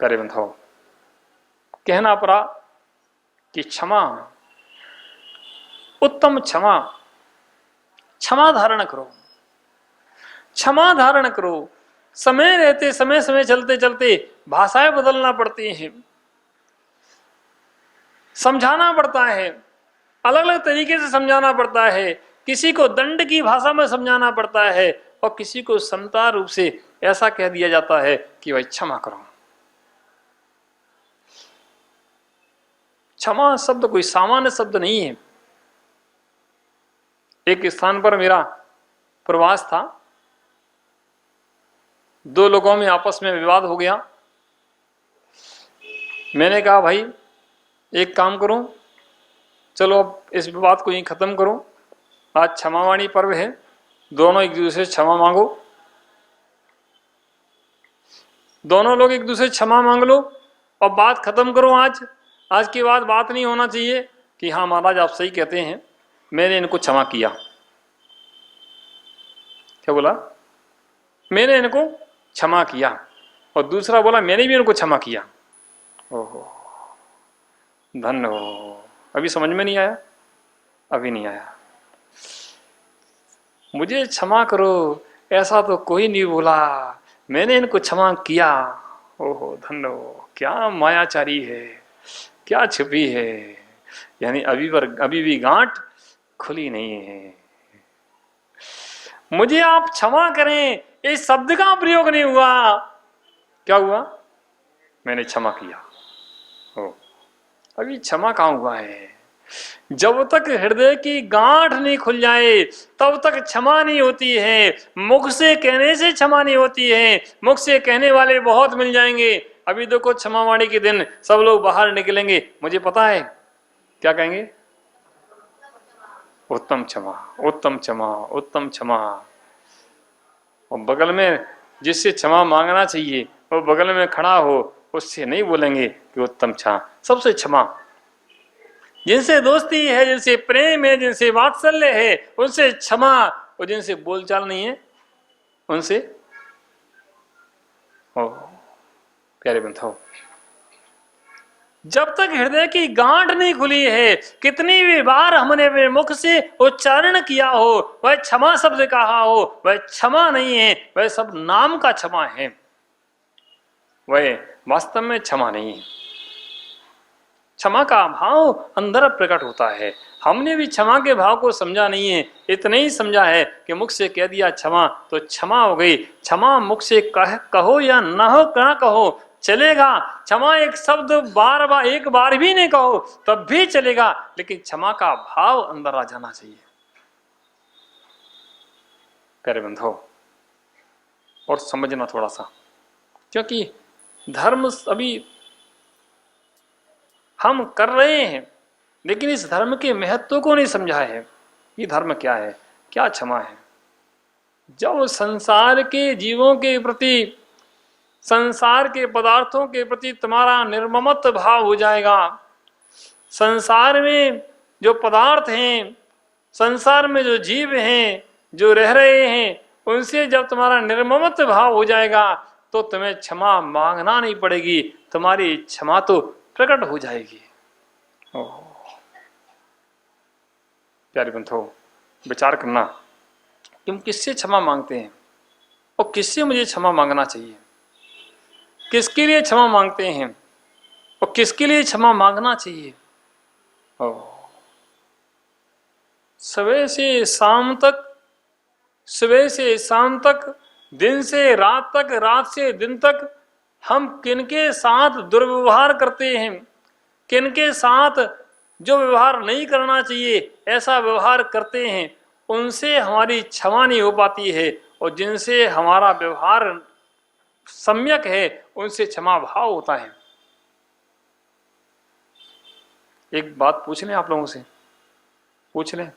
प्यारे बंधुओं, कहना पड़ा कि क्षमा, उत्तम क्षमा, क्षमा धारण करो, क्षमा धारण करो। समय रहते, समय समय चलते चलते भाषाएं बदलना पड़ती हैं, समझाना पड़ता है, अलग अलग तरीके से समझाना पड़ता है। किसी को दंड की भाषा में समझाना पड़ता है और किसी को समता रूप से ऐसा कह दिया जाता है कि भाई क्षमा करो। क्षमा शब्द कोई सामान्य शब्द नहीं है। एक स्थान पर मेरा प्रवास था, दो लोगों में आपस में विवाद हो गया। मैंने कहा भाई एक काम करो, चलो अब इस विवाद को यहीं खत्म करो, आज क्षमावाणी पर्व है, दोनों एक दूसरे से क्षमा मांगो, दोनों लोग एक दूसरे से क्षमा मांग लो और बात खत्म करो। आज के बाद बात नहीं होना चाहिए कि हाँ महाराज आप सही कहते हैं, मैंने इनको क्षमा किया। क्या बोला? मैंने इनको क्षमा किया। और दूसरा बोला मैंने भी इनको क्षमा किया। ओहो, धन्य हो। अभी समझ में नहीं आया? अभी नहीं आया। मुझे क्षमा करो ऐसा तो कोई नहीं बोला, मैंने इनको क्षमा किया। ओहो, धन्य हो। क्या मायाचारी है, क्या छुपी है, यानी अभी भी गांठ खुली नहीं है। मुझे आप क्षमा करें इस शब्द का प्रयोग नहीं हुआ। क्या हुआ? मैंने क्षमा किया। ओ, अभी क्षमा कहां हुआ है? जब तक हृदय की गांठ नहीं खुल जाए तब तक क्षमा नहीं होती है। मुख से कहने से क्षमा नहीं होती है। मुख से कहने वाले बहुत मिल जाएंगे। अभी देखो क्षमावाणी के दिन सब लोग बाहर निकलेंगे, मुझे पता है क्या कहेंगे? उत्तम क्षमा, उत्तम क्षमा, उत्तम क्षमा। और बगल में जिससे क्षमा मांगना चाहिए वो बगल में खड़ा हो, उससे नहीं बोलेंगे कि उत्तम क्षमा। सबसे क्षमा, जिनसे दोस्ती है, जिनसे प्रेम है, जिनसे वात्सल्य है, उनसे क्षमा। और जिनसे बोलचाल नहीं है उनसे प्यारे बंधुओं, जब तक हृदय की गांठ नहीं खुली है, कितनी भी बार हमने मुख से उच्चारण किया हो, वह क्षमा शब्द कहा हो, वह क्षमा नहीं है, वह सब नाम का क्षमा है, वह वास्तव में क्षमा नहीं है। क्षमा का भाव अंदर प्रकट होता है। हमने भी क्षमा के भाव को समझा नहीं है, इतना ही समझा है कि मुख से कह दिया क्षमा तो क्षमा हो गई। क्षमा मुख से कहो या ना कहो चलेगा। क्षमा एक शब्द बार बार एक बार भी नहीं कहो तब भी चलेगा, लेकिन क्षमा का भाव अंदर आ जाना चाहिए। प्यारे बंधुओं, और समझना थोड़ा सा, क्योंकि धर्म अभी हम कर रहे हैं लेकिन इस धर्म के महत्व को नहीं समझा है। ये धर्म क्या है, क्या क्षमा है? जब संसार के जीवों के प्रति, संसार के पदार्थों के प्रति तुम्हारा निर्ममत्व भाव हो जाएगा, संसार में जो पदार्थ हैं, संसार में जो जीव हैं, जो रह रहे हैं, उनसे जब तुम्हारा निर्ममत्व भाव हो जाएगा तो तुम्हें क्षमा मांगना नहीं पड़ेगी, तुम्हारी क्षमा तो प्रकट हो जाएगी। प्यारे बंधुओं, विचार करना कि हम किससे क्षमा मांगते हैं और किससे मुझे क्षमा मांगना चाहिए, किसके लिए क्षमा मांगते हैं और किसके लिए क्षमा मांगना चाहिए। सुबह से शाम तक, सुबह से शाम तक, दिन से रात तक, रात से दिन तक हम किनके साथ दुर्व्यवहार करते हैं, किनके साथ जो व्यवहार नहीं करना चाहिए ऐसा व्यवहार करते हैं, उनसे हमारी क्षमा नहीं हो पाती है। और जिनसे हमारा व्यवहार सम्यक है उनसे क्षमा भाव होता है। एक बात पूछ लें, आप लोगों से पूछ लें,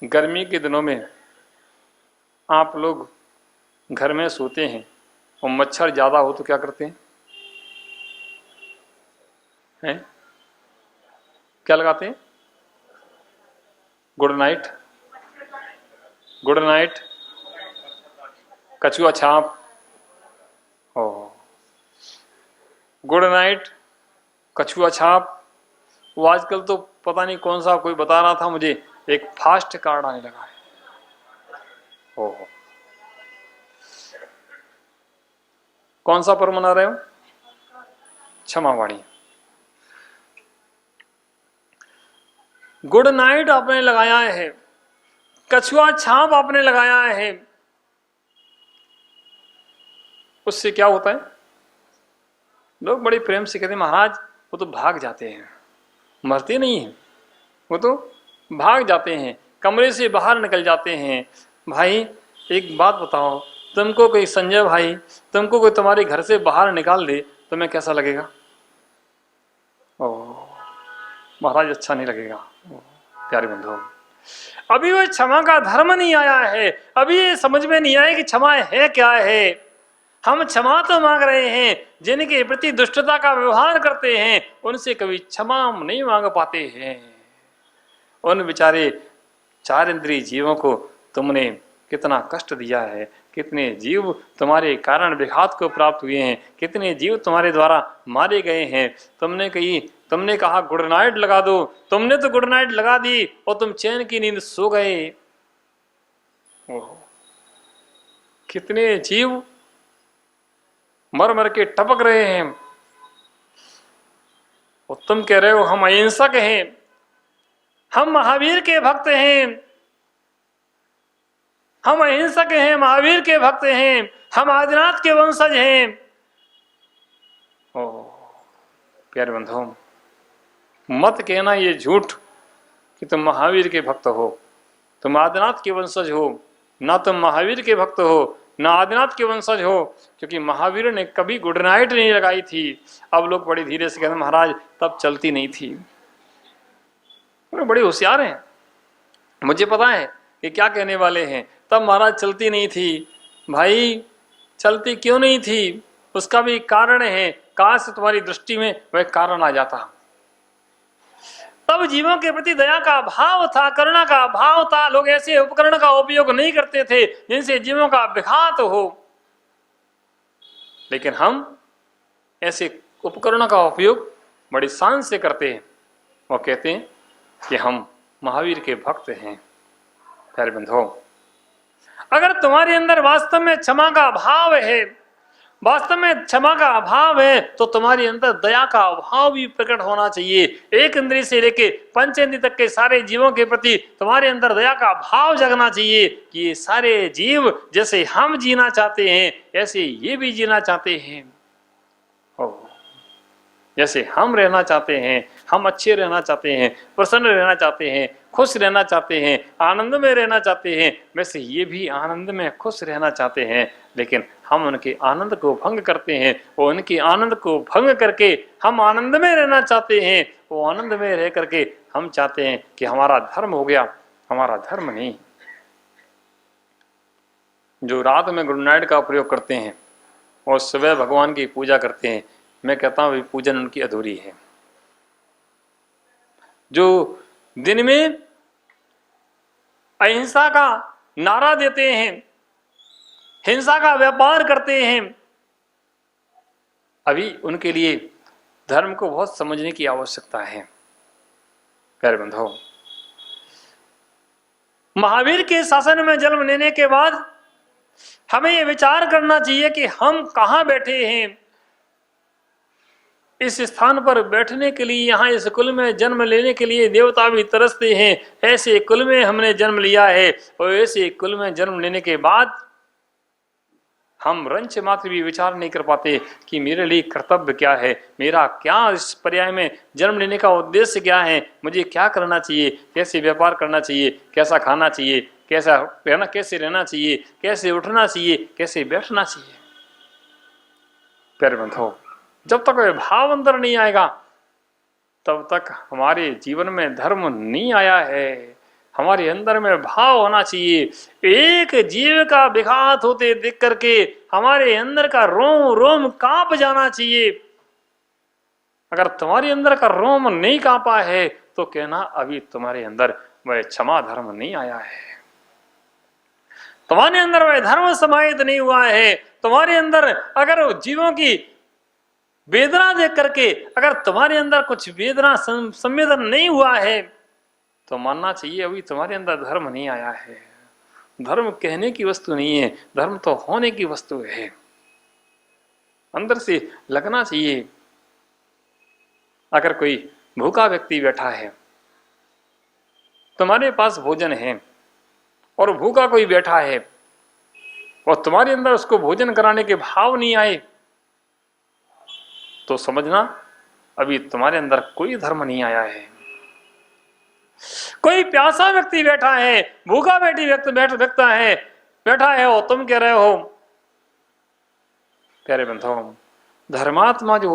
गर्मी के दिनों में आप लोग घर में सोते हैं और मच्छर ज्यादा हो तो क्या करते हैं? क्या लगाते हैं? गुड नाइट, गुड नाइट, कछुआ छाप। गुड नाइट, कछुआ छाप, वो आजकल तो पता नहीं कौन सा कोई बता रहा था मुझे, एक फास्ट कार्ड आने लगा है। ओहो, कौन सा पर्व मना रहे हो? क्षमावाणी। गुड नाइट आपने लगाया है, कछुआ छाप आपने लगाया है, उससे क्या होता है? लोग बड़े प्रेम से कहते हैं महाराज वो तो भाग जाते हैं, मरते नहीं हैं, वो तो भाग जाते हैं, कमरे से बाहर निकल जाते हैं। भाई एक बात बताओ, तुमको कोई संजय भाई, तुमको कोई तुम्हारे घर से बाहर निकाल दे, तुम्हें कैसा लगेगा? ओह महाराज अच्छा नहीं लगेगा। प्यारे बंधु, अभी वो क्षमा का धर्म नहीं आया है, अभी ये समझ में नहीं आया कि क्षमा है क्या है। हम क्षमा तो मांग रहे हैं, जिनके प्रति दुष्टता का व्यवहार करते हैं उनसे कभी क्षमा हम नहीं मांग पाते हैं। उन बेचारे 4 इंद्रिय जीवों को तुमने कितना कष्ट दिया है, कितने जीव तुम्हारे कारण विघात को प्राप्त हुए हैं, कितने जीव तुम्हारे द्वारा मारे गए हैं। तुमने कहा गुड नाइट लगा दो, तुमने तो गुड नाइट लगा दी और तुम चैन की नींद सो गए। कितने जीव मर मर के टपक रहे हैं और तुम कह रहे हो हम अहिंसक हैं, हम महावीर के भक्त हैं, हम अहिंसक हैं, महावीर के भक्त हैं, हम आदिनाथ के वंशज हैं। ओ प्यारे बंधुओं, मत कहना ये झूठ कि तुम महावीर के भक्त हो, तुम आदिनाथ के वंशज हो। ना तुम महावीर के भक्त हो, ना आदिनाथ के वंशज हो, क्योंकि महावीर ने कभी गुड नाइट नहीं लगाई थी। अब लोग बड़े धीरे से कहते हैं महाराज तब चलती नहीं थी। बड़े होशियार हैं, मुझे पता है कि क्या कहने वाले हैं। तब महाराज चलती नहीं थी। भाई चलती क्यों नहीं थी, उसका भी कारण है। काश तुम्हारी दृष्टि में वह कारण आ जाता। तब जीवों के प्रति दया का भाव था, करुणा का भाव था। लोग ऐसे उपकरण का उपयोग नहीं करते थे जिनसे जीवों का विघात हो, लेकिन हम ऐसे उपकरणों का उपयोग बड़ी शान से करते हैं और कहते हैं कि हम महावीर के भक्त हैं। प्यारे बंधुओं, अगर तुम्हारे अंदर वास्तव में क्षमा का भाव है, वास्तव में क्षमा का अभाव है, तो तुम्हारे अंदर दया का अभाव भी प्रकट होना चाहिए। एक इंद्रिय से लेके 5 इंद्रिय तक के सारे जीवों के प्रति तुम्हारे अंदर दया का भाव जगना चाहिए कि ये सारे जीव जैसे हम जीना चाहते हैं ऐसे ये भी जीना चाहते हैं। जैसे हम रहना चाहते हैं, हम अच्छे रहना चाहते हैं, प्रसन्न रहना चाहते हैं, खुश रहना चाहते हैं, आनंद में रहना चाहते हैं, वैसे ये भी आनंद में खुश रहना चाहते हैं। लेकिन हम उनके आनंद को भंग करते हैं, वो उनके आनंद को भंग करके हम आनंद में रहना चाहते हैं। वो आनंद में रह करके हम चाहते हैं कि हमारा धर्म हो गया, हमारा धर्म नहीं। जो रात में गुड नाइट का प्रयोग करते हैं और सुबह भगवान की पूजा करते हैं, मैं कहता हूं पूजन उनकी अधूरी है। जो दिन में अहिंसा का नारा देते हैं, हिंसा का व्यापार करते हैं, अभी उनके लिए धर्म को बहुत समझने की आवश्यकता है। प्यारे बंधुओं, महावीर के शासन में जन्म लेने के बाद हमें यह विचार करना चाहिए कि हम कहां बैठे हैं। इस स्थान पर बैठने के लिए, यहाँ इस कुल में जन्म लेने के लिए देवता भी तरसते हैं। ऐसे कुल में हमने जन्म लिया है और ऐसे कुल में जन्म लेने के बाद हम रंच मात्र भी विचार नहीं कर पाते कि मेरे लिए कर्तव्य क्या है, मेरा क्या इस पर्याय में जन्म लेने का उद्देश्य क्या है, मुझे क्या करना चाहिए, कैसे व्यापार करना चाहिए, कैसा खाना चाहिए, कैसा रहना, कैसे रहना चाहिए, कैसे उठना चाहिए, कैसे बैठना चाहिए। प्यारे बंधुओं, जब तक वह भाव अंदर नहीं आएगा तब तक हमारे जीवन में धर्म नहीं आया है। हमारे अंदर में भाव होना चाहिए। एक जीव का विघात होते देख करके हमारे अंदर का रोम रोम कांप जाना चाहिए। अगर तुम्हारे अंदर का रोम नहीं कांपा है तो कहना अभी तुम्हारे अंदर वह क्षमा धर्म नहीं आया है, तुम्हारे अंदर वह धर्म समाहित नहीं हुआ है। तुम्हारे अंदर अगर जीवों की वेदना देख करके अगर तुम्हारे अंदर कुछ वेदना संवेदन नहीं हुआ है तो मानना चाहिए अभी तुम्हारे अंदर धर्म नहीं आया है। धर्म कहने की वस्तु नहीं है, धर्म तो होने की वस्तु है। अंदर से लगना चाहिए। अगर कोई भूखा व्यक्ति बैठा है, तुम्हारे पास भोजन है, और भूखा कोई बैठा है और तुम्हारे अंदर उसको भोजन कराने के भाव नहीं आए, तो समझना अभी तुम्हारे अंदर कोई धर्म नहीं आया है। कोई प्यासा व्यक्ति बैठा है, भूखा बैठा है और तुम कह रहे हो, प्यारे बंधुओं, धर्मात्मा जो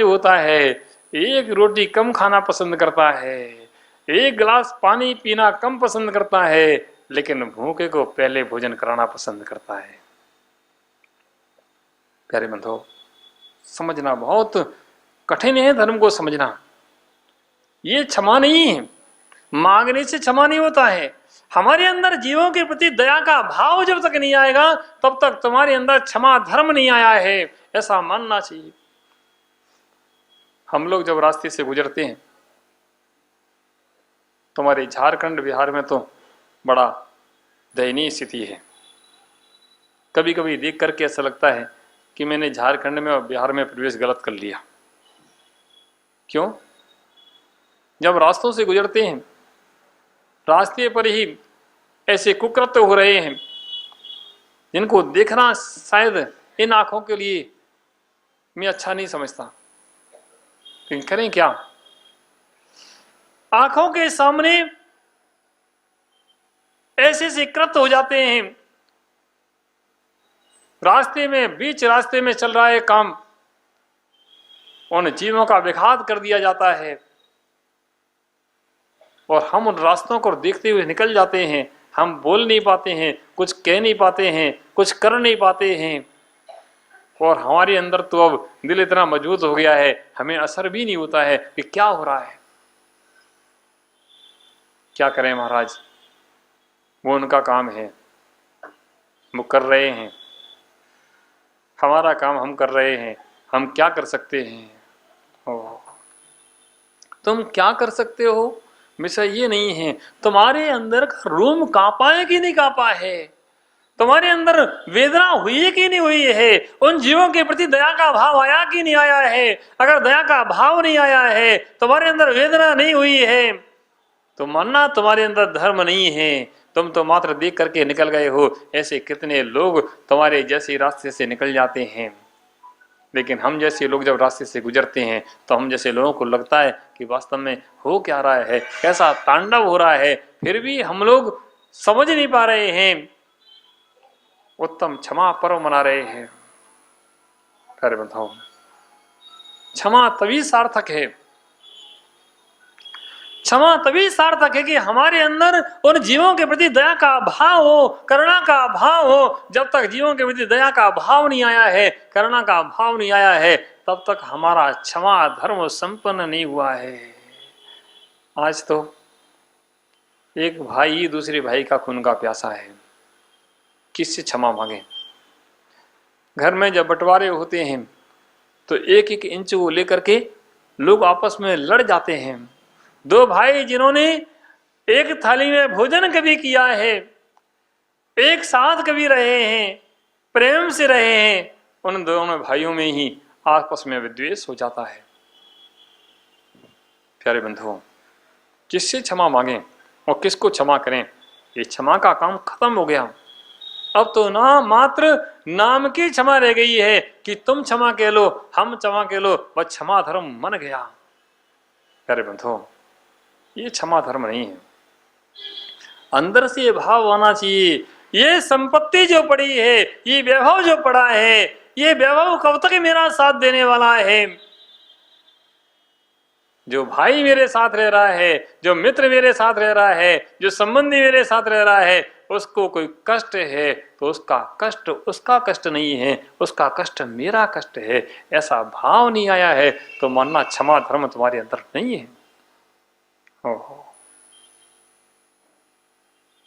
होता है एक रोटी कम खाना पसंद करता है, एक गिलास पानी पीना कम पसंद करता है, लेकिन भूखे को पहले भोजन कराना पसंद करता है। प्यारे बंधुओं, समझना बहुत कठिन है धर्म को समझना। ये क्षमा नहीं है, मांगने से क्षमा नहीं होता है। हमारे अंदर जीवों के प्रति दया का भाव जब तक नहीं आएगा तब तक तुम्हारे अंदर क्षमा धर्म नहीं आया है, ऐसा मानना चाहिए। हम लोग जब रास्ते से गुजरते हैं, तुम्हारे झारखंड बिहार में तो बड़ा दयनीय स्थिति है। कभी कभी देख करके ऐसा लगता है कि मैंने झारखंड में और बिहार में प्रवेश गलत कर लिया। क्यों? जब रास्तों से गुजरते हैं, रास्ते पर ही ऐसे कुकृत्य हो रहे हैं जिनको देखना शायद इन आंखों के लिए मैं अच्छा नहीं समझता, लेकिन करें क्या? आंखों के सामने ऐसे से कृत्य हो जाते हैं। बीच रास्ते में चल रहा है काम, उन जीवों का विघात कर दिया जाता है और हम उन रास्तों को देखते हुए निकल जाते हैं। हम बोल नहीं पाते हैं, कुछ कह नहीं पाते हैं, कुछ कर नहीं पाते हैं, और हमारे अंदर तो अब दिल इतना मजबूत हो गया है, हमें असर भी नहीं होता है कि क्या हो रहा है। क्या करें महाराज, वो उनका काम है, वो कर रहे हैं, हमारा काम हम कर रहे हैं, हम क्या कर सकते हैं? तुम क्या कर सकते हो विषय ये नहीं है। तुम्हारे अंदर का रोम कांपा है कि नहीं कांपा है, तुम्हारे अंदर वेदना हुई है कि नहीं हुई है, उन जीवों के प्रति दया का भाव आया कि नहीं आया है। अगर दया का भाव नहीं आया है, तुम्हारे अंदर वेदना नहीं हुई है, तो मानना तुम्हारे अंदर धर्म नहीं है। तुम तो मात्र देख करके निकल गए हो। ऐसे कितने लोग तुम्हारे जैसे रास्ते से निकल जाते हैं, लेकिन हम जैसे लोग जब रास्ते से गुजरते हैं तो हम जैसे लोगों को लगता है कि वास्तव में हो क्या रहा है, कैसा तांडव हो रहा है, फिर भी हम लोग समझ नहीं पा रहे हैं। उत्तम क्षमा पर्व मना रहे हैं। अरे बताओ, क्षमा तभी सार्थक है, क्षमा तभी सार्थक है कि हमारे अंदर उन जीवों के प्रति दया का भाव हो, करुणा का भाव हो। जब तक जीवों के प्रति दया का भाव नहीं आया है, करुणा का भाव नहीं आया है, तब तक हमारा क्षमा धर्म संपन्न नहीं हुआ है। आज तो एक भाई दूसरे भाई का खून का प्यासा है, किससे क्षमा मांगे? घर में जब बंटवारे होते हैं तो एक एक इंच को लेकर के लोग आपस में लड़ जाते हैं। दो भाई जिन्होंने एक थाली में भोजन कभी किया है, एक साथ कभी रहे हैं, प्रेम से रहे हैं, उन दोनों भाइयों में ही आपस में विद्वेष हो जाता है। प्यारे बंधुओं, किससे क्षमा मांगें और किसको क्षमा करें? ये क्षमा का काम खत्म हो गया। अब तो ना मात्र नाम की क्षमा रह गई है कि तुम क्षमा कह लो, हम क्षमा कह लो, वह क्षमा धर्म मन गया। प्यारे बंधुओं, ये क्षमा धर्म नहीं है। अंदर से भाव आना चाहिए, ये संपत्ति जो पड़ी है, ये वैभव जो पड़ा है, ये वैभव कब तक मेरा साथ देने वाला है? जो भाई मेरे साथ रह रहा है, जो मित्र मेरे साथ रह रहा है, जो संबंधी मेरे साथ रह रहा है, उसको कोई कष्ट है तो उसका कष्ट उसका कष्ट नहीं है, उसका कष्ट मेरा कष्ट है। ऐसा भाव नहीं आया है तो मानना क्षमा धर्म तुम्हारे अंदर नहीं है। ओहो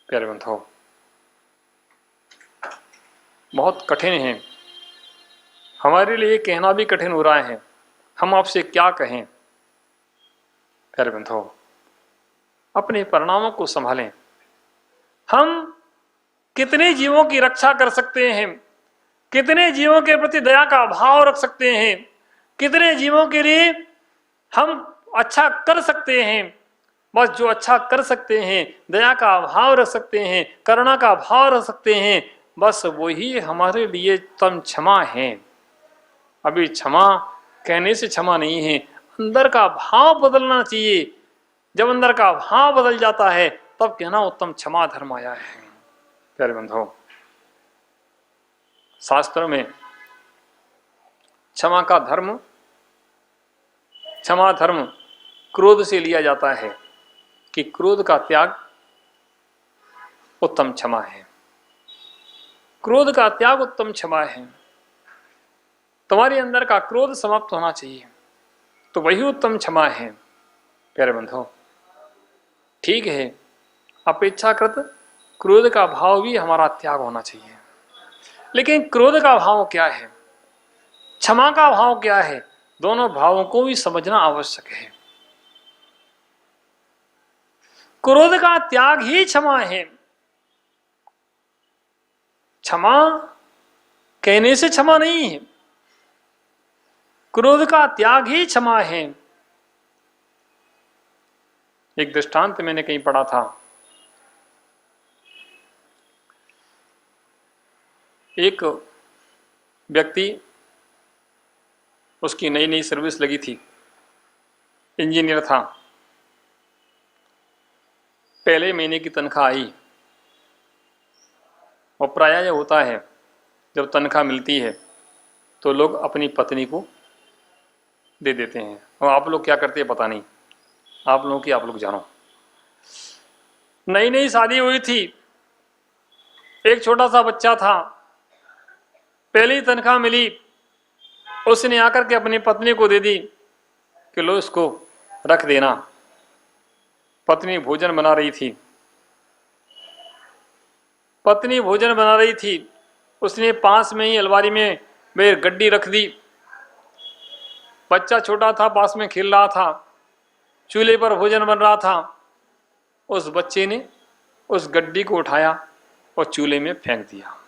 प्यारे बंधुओं, बहुत कठिन है हमारे लिए कहना भी कठिन हो रहा है, हम आपसे क्या कहें। प्यारे बंधुओं, अपने परिणामों को संभालें। हम कितने जीवों की रक्षा कर सकते हैं, कितने जीवों के प्रति दया का भाव रख सकते हैं, कितने जीवों के लिए हम अच्छा कर सकते हैं। बस जो अच्छा कर सकते हैं, दया का भाव रख सकते हैं, करुणा का भाव रख सकते हैं, बस वही हमारे लिए तम क्षमा है। अभी क्षमा कहने से क्षमा नहीं है, अंदर का भाव बदलना चाहिए। जब अंदर का भाव बदल जाता है तब कहना उत्तम क्षमा धर्म आया है। प्यारे बंधुओं, शास्त्रों में क्षमा धर्म क्रोध से लिया जाता है कि क्रोध का त्याग उत्तम क्षमा है। क्रोध का त्याग उत्तम क्षमा है। तुम्हारे अंदर का क्रोध समाप्त होना चाहिए, तो वही उत्तम क्षमा है। प्यारे बंधुओं, ठीक है, अपेक्षाकृत क्रोध का भाव भी हमारा त्याग होना चाहिए, लेकिन क्रोध का भाव क्या है, क्षमा का भाव क्या है, दोनों भावों को भी समझना आवश्यक है। क्रोध का त्याग ही क्षमा है। क्षमा कहने से क्षमा नहीं है, क्रोध का त्याग ही क्षमा है। एक दृष्टांत मैंने कहीं पढ़ा था। एक व्यक्ति, उसकी नई नई सर्विस लगी थी, इंजीनियर था। पहले महीने की तनख्वाह आई, और प्रायः यह होता है जब तनख्वाह मिलती है तो लोग अपनी पत्नी को दे देते हैं। और आप लोग क्या करते हैं पता नहीं, आप लोगों की आप लोग जानो। नई नई शादी हुई थी, एक छोटा सा बच्चा था, पहली तनख्वाह मिली, उसने आकर के अपनी पत्नी को दे दी कि लो इसको रख देना। पत्नी भोजन बना रही थी, उसने पास में ही अलमारी में वे गड्डी रख दी। बच्चा छोटा था, पास में खेल रहा था, चूल्हे पर भोजन बन रहा था। उस बच्चे ने उस गड्डी को उठाया और चूल्हे में फेंक दिया।